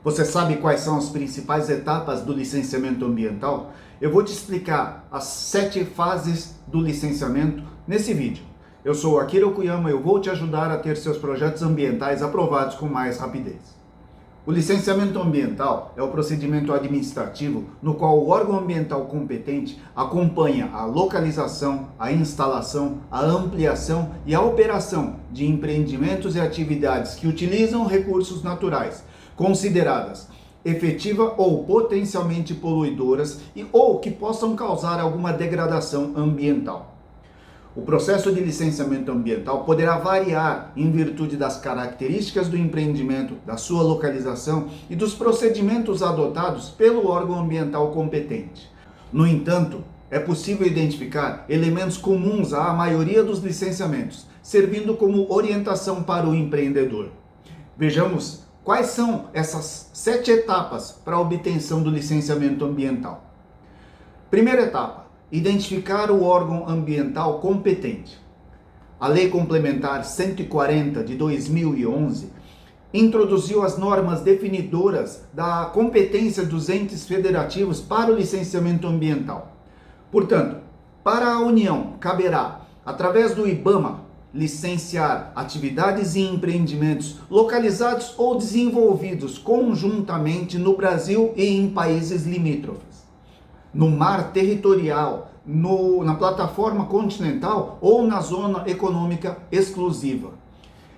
Você sabe quais são as principais etapas do licenciamento ambiental? Eu vou te explicar as 7 fases do licenciamento nesse vídeo. Eu sou Akira Okuyama e eu vou te ajudar a ter seus projetos ambientais aprovados com mais rapidez. O licenciamento ambiental é o procedimento administrativo no qual o órgão ambiental competente acompanha a localização, a instalação, a ampliação e a operação de empreendimentos e atividades que utilizam recursos naturais, consideradas efetiva ou potencialmente poluidoras ou que possam causar alguma degradação ambiental. O processo de licenciamento ambiental poderá variar em virtude das características do empreendimento, da sua localização e dos procedimentos adotados pelo órgão ambiental competente. No entanto, é possível identificar elementos comuns à maioria dos licenciamentos, servindo como orientação para o empreendedor. Vejamos quais são essas 7 etapas para a obtenção do licenciamento ambiental. Primeira etapa: identificar o órgão ambiental competente. A Lei Complementar 140 de 2011 introduziu as normas definidoras da competência dos entes federativos para o licenciamento ambiental. Portanto, para a União, caberá, através do IBAMA, licenciar atividades e empreendimentos localizados ou desenvolvidos conjuntamente no Brasil e em países limítrofes, no mar territorial, na plataforma continental ou na zona econômica exclusiva,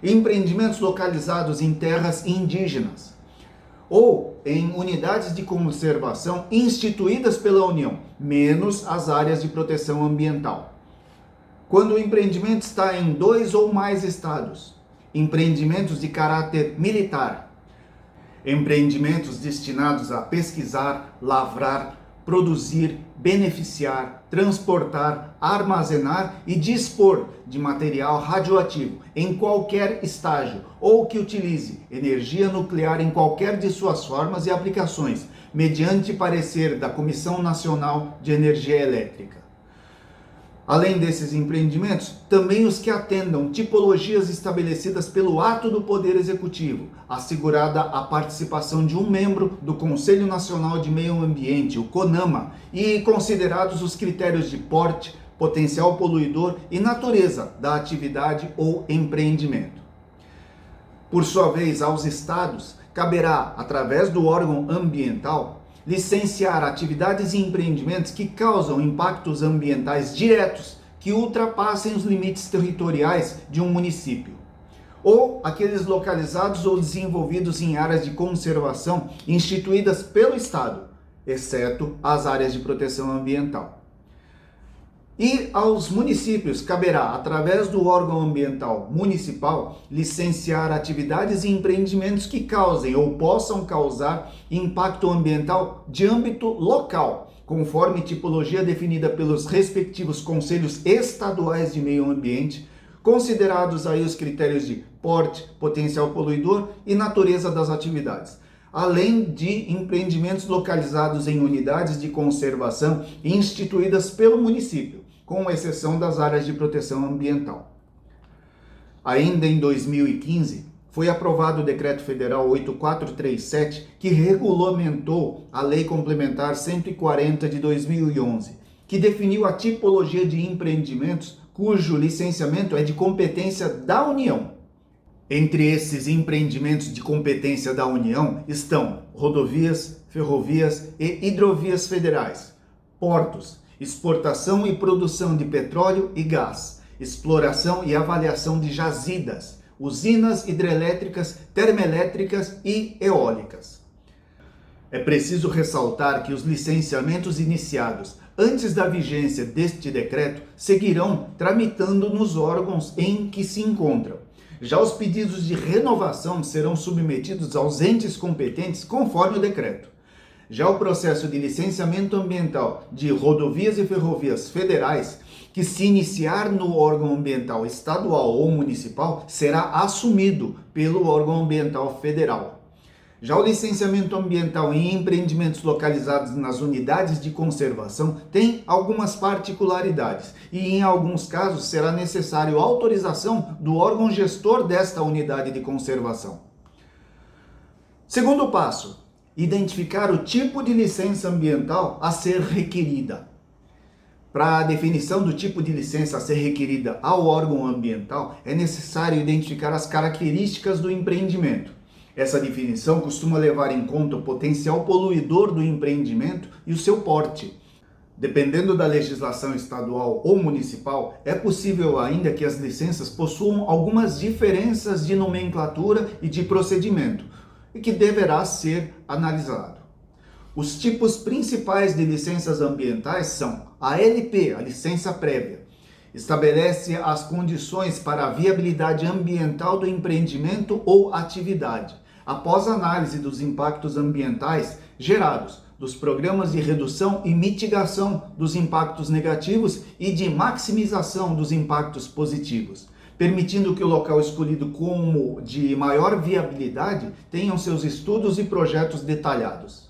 empreendimentos localizados em terras indígenas ou em unidades de conservação instituídas pela União, menos as áreas de proteção ambiental. Quando o empreendimento está em 2 ou mais estados, empreendimentos de caráter militar, empreendimentos destinados a pesquisar, lavrar, produzir, beneficiar, transportar, armazenar e dispor de material radioativo em qualquer estágio ou que utilize energia nuclear em qualquer de suas formas e aplicações, mediante parecer da Comissão Nacional de Energia Elétrica. Além desses empreendimentos, também os que atendam tipologias estabelecidas pelo ato do Poder Executivo, assegurada a participação de um membro do Conselho Nacional de Meio Ambiente, o CONAMA, e considerados os critérios de porte, potencial poluidor e natureza da atividade ou empreendimento. Por sua vez, aos estados, caberá, através do órgão ambiental, licenciar atividades e empreendimentos que causam impactos ambientais diretos que ultrapassem os limites territoriais de um município, ou aqueles localizados ou desenvolvidos em áreas de conservação instituídas pelo Estado, exceto as áreas de proteção ambiental. E aos municípios caberá, através do órgão ambiental municipal, licenciar atividades e empreendimentos que causem ou possam causar impacto ambiental de âmbito local, conforme tipologia definida pelos respectivos conselhos estaduais de meio ambiente, considerados aí os critérios de porte, potencial poluidor e natureza das atividades, além de empreendimentos localizados em unidades de conservação instituídas pelo município, com exceção das áreas de proteção ambiental. Ainda em 2015, foi aprovado o Decreto Federal 8437, que regulamentou a Lei Complementar 140 de 2011, que definiu a tipologia de empreendimentos cujo licenciamento é de competência da União. Entre esses empreendimentos de competência da União estão rodovias, ferrovias e hidrovias federais, portos, exportação e produção de petróleo e gás, exploração e avaliação de jazidas, usinas hidrelétricas, termoelétricas e eólicas. É preciso ressaltar que os licenciamentos iniciados antes da vigência deste decreto seguirão tramitando nos órgãos em que se encontram. Já os pedidos de renovação serão submetidos aos entes competentes conforme o decreto. Já o processo de licenciamento ambiental de rodovias e ferrovias federais, que se iniciar no órgão ambiental estadual ou municipal, será assumido pelo órgão ambiental federal. Já o licenciamento ambiental em empreendimentos localizados nas unidades de conservação tem algumas particularidades e, em alguns casos, será necessário autorização do órgão gestor desta unidade de conservação. Segundo passo, identificar o tipo de licença ambiental a ser requerida. Para a definição do tipo de licença a ser requerida ao órgão ambiental, é necessário identificar as características do empreendimento. Essa definição costuma levar em conta o potencial poluidor do empreendimento e o seu porte. Dependendo da legislação estadual ou municipal, é possível ainda que as licenças possuam algumas diferenças de nomenclatura e de procedimento, e que deverá ser analisado. Os tipos principais de licenças ambientais são a LP, a licença prévia. Estabelece as condições para a viabilidade ambiental do empreendimento ou atividade, após análise dos impactos ambientais gerados, dos programas de redução e mitigação dos impactos negativos e de maximização dos impactos positivos, permitindo que o local escolhido como de maior viabilidade tenham seus estudos e projetos detalhados.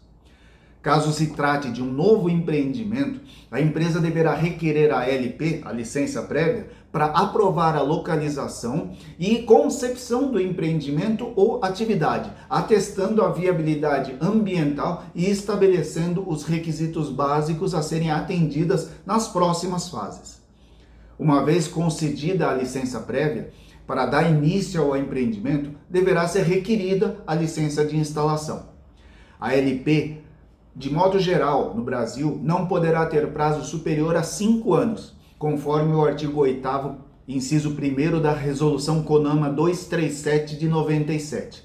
Caso se trate de um novo empreendimento, a empresa deverá requerer a LP, a licença prévia, para aprovar a localização e concepção do empreendimento ou atividade, atestando a viabilidade ambiental e estabelecendo os requisitos básicos a serem atendidas nas próximas fases. Uma vez concedida a licença prévia, para dar início ao empreendimento, deverá ser requerida a licença de instalação. A LP, de modo geral, no Brasil, não poderá ter prazo superior a 5 anos, conforme o artigo 8º, inciso 1º da Resolução CONAMA 237 de 97.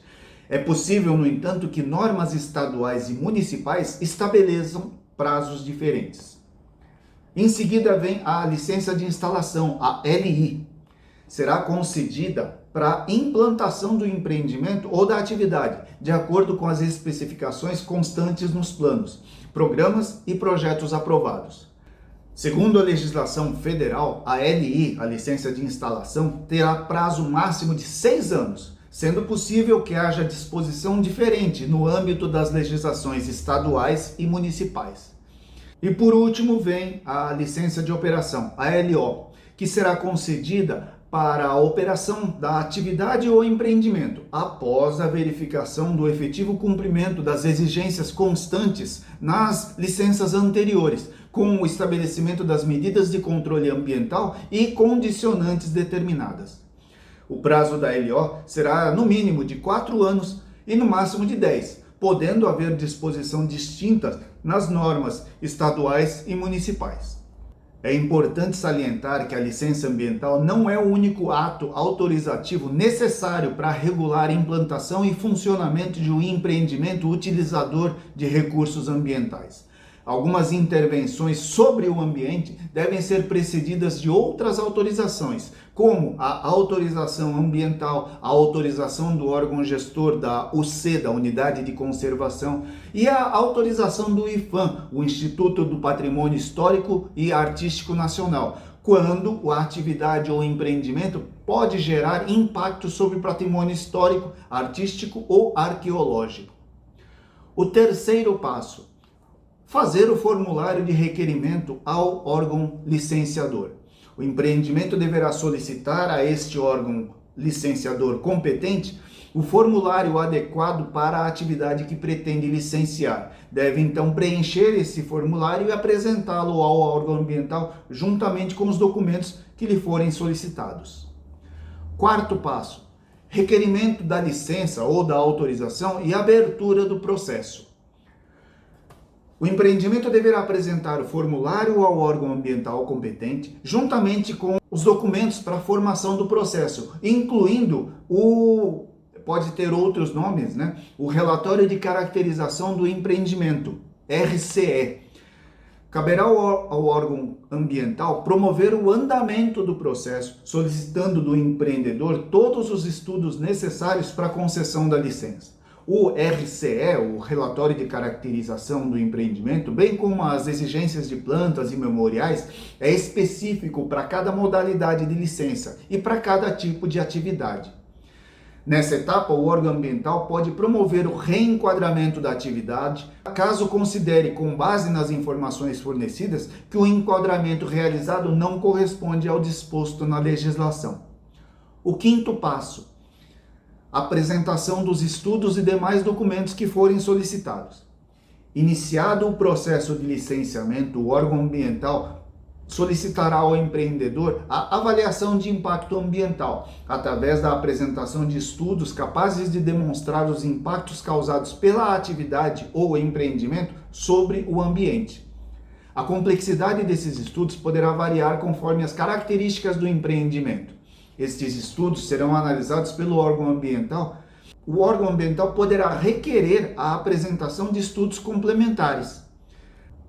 É possível, no entanto, que normas estaduais e municipais estabeleçam prazos diferentes. Em seguida vem a licença de instalação, a LI. Será concedida para a implantação do empreendimento ou da atividade, de acordo com as especificações constantes nos planos, programas e projetos aprovados. Segundo a legislação federal, a LI, a licença de instalação, terá prazo máximo de 6 anos, sendo possível que haja disposição diferente no âmbito das legislações estaduais e municipais. E por último vem a licença de operação, a LO, que será concedida para a operação da atividade ou empreendimento, após a verificação do efetivo cumprimento das exigências constantes nas licenças anteriores, com o estabelecimento das medidas de controle ambiental e condicionantes determinadas. O prazo da LO será no mínimo de 4 anos e no máximo de 10, podendo haver disposição distinta nas normas estaduais e municipais. É importante salientar que a licença ambiental não é o único ato autorizativo necessário para regular a implantação e funcionamento de um empreendimento utilizador de recursos ambientais. Algumas intervenções sobre o ambiente devem ser precedidas de outras autorizações, como a autorização ambiental, a autorização do órgão gestor da UC, da Unidade de Conservação, e a autorização do IPHAN, o Instituto do Patrimônio Histórico e Artístico Nacional, quando a atividade ou empreendimento pode gerar impacto sobre o patrimônio histórico, artístico ou arqueológico. O terceiro passo: fazer o formulário de requerimento ao órgão licenciador. O empreendimento deverá solicitar a este órgão licenciador competente o formulário adequado para a atividade que pretende licenciar. Deve então preencher esse formulário e apresentá-lo ao órgão ambiental juntamente com os documentos que lhe forem solicitados. Quarto passo: requerimento da licença ou da autorização e abertura do processo. O empreendimento deverá apresentar o formulário ao órgão ambiental competente, juntamente com os documentos para a formação do processo, incluindo pode ter outros nomes, o relatório de caracterização do empreendimento, RCE. Caberá ao órgão ambiental promover o andamento do processo, solicitando do empreendedor todos os estudos necessários para a concessão da licença. O RCE, o relatório de caracterização do empreendimento, bem como as exigências de plantas e memoriais, é específico para cada modalidade de licença e para cada tipo de atividade. Nessa etapa, o órgão ambiental pode promover o reenquadramento da atividade, caso considere, com base nas informações fornecidas, que o enquadramento realizado não corresponde ao disposto na legislação. O quinto passo: Apresentação dos estudos e demais documentos que forem solicitados. Iniciado o processo de licenciamento, o órgão ambiental solicitará ao empreendedor a avaliação de impacto ambiental, através da apresentação de estudos capazes de demonstrar os impactos causados pela atividade ou empreendimento sobre o ambiente. A complexidade desses estudos poderá variar conforme as características do empreendimento. Estes estudos serão analisados pelo órgão ambiental. O órgão ambiental poderá requerer a apresentação de estudos complementares.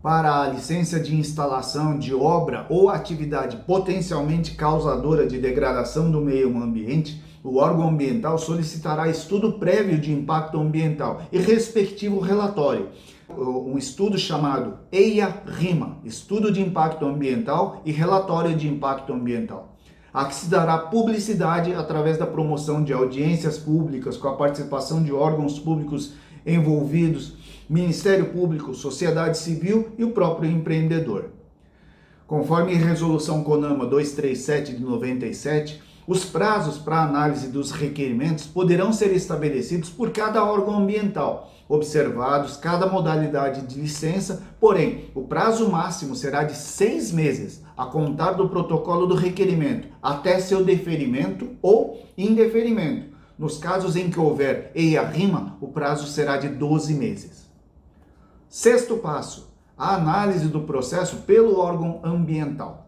Para a licença de instalação de obra ou atividade potencialmente causadora de degradação do meio ambiente, o órgão ambiental solicitará estudo prévio de impacto ambiental e respectivo relatório. Um estudo chamado EIA-RIMA, Estudo de Impacto Ambiental e Relatório de Impacto Ambiental, a que se dará publicidade através da promoção de audiências públicas com a participação de órgãos públicos envolvidos, Ministério Público, sociedade civil e o próprio empreendedor. Conforme Resolução CONAMA 237 de 97, os prazos para análise dos requerimentos poderão ser estabelecidos por cada órgão ambiental, observados cada modalidade de licença, porém, o prazo máximo será de 6 meses, a contar do protocolo do requerimento, até seu deferimento ou indeferimento. Nos casos em que houver EIA-RIMA, o prazo será de 12 meses. Sexto passo, a análise do processo pelo órgão ambiental.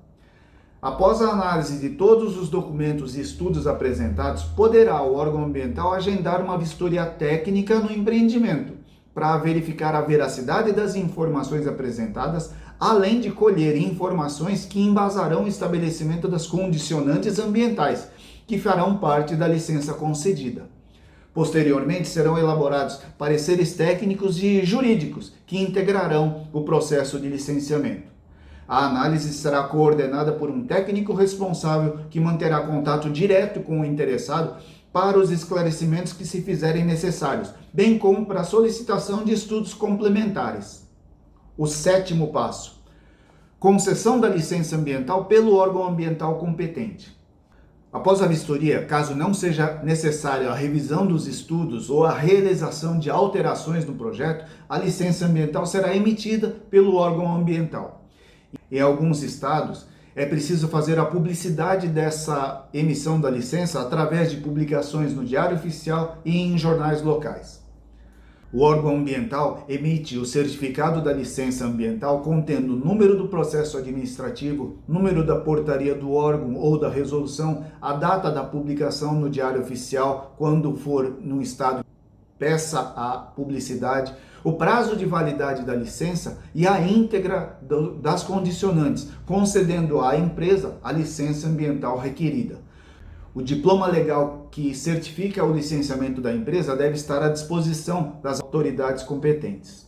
Após a análise de todos os documentos e estudos apresentados, poderá o órgão ambiental agendar uma vistoria técnica no empreendimento, para verificar a veracidade das informações apresentadas, além de colher informações que embasarão o estabelecimento das condicionantes ambientais, que farão parte da licença concedida. Posteriormente, serão elaborados pareceres técnicos e jurídicos que integrarão o processo de licenciamento. A análise será coordenada por um técnico responsável que manterá contato direto com o interessado para os esclarecimentos que se fizerem necessários, bem como para a solicitação de estudos complementares. O sétimo passo: concessão da licença ambiental pelo órgão ambiental competente. Após a vistoria, caso não seja necessária a revisão dos estudos ou a realização de alterações no projeto, a licença ambiental será emitida pelo órgão ambiental. Em alguns estados, é preciso fazer a publicidade dessa emissão da licença através de publicações no Diário Oficial e em jornais locais. O órgão ambiental emite o certificado da licença ambiental contendo o número do processo administrativo, número da portaria do órgão ou da resolução, a data da publicação no Diário Oficial, quando for no estado, peça a publicidade, o prazo de validade da licença e a íntegra das condicionantes, concedendo à empresa a licença ambiental requerida. O diploma legal que certifica o licenciamento da empresa deve estar à disposição das autoridades competentes.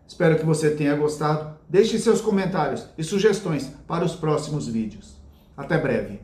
Espero que você tenha gostado. Deixe seus comentários e sugestões para os próximos vídeos. Até breve!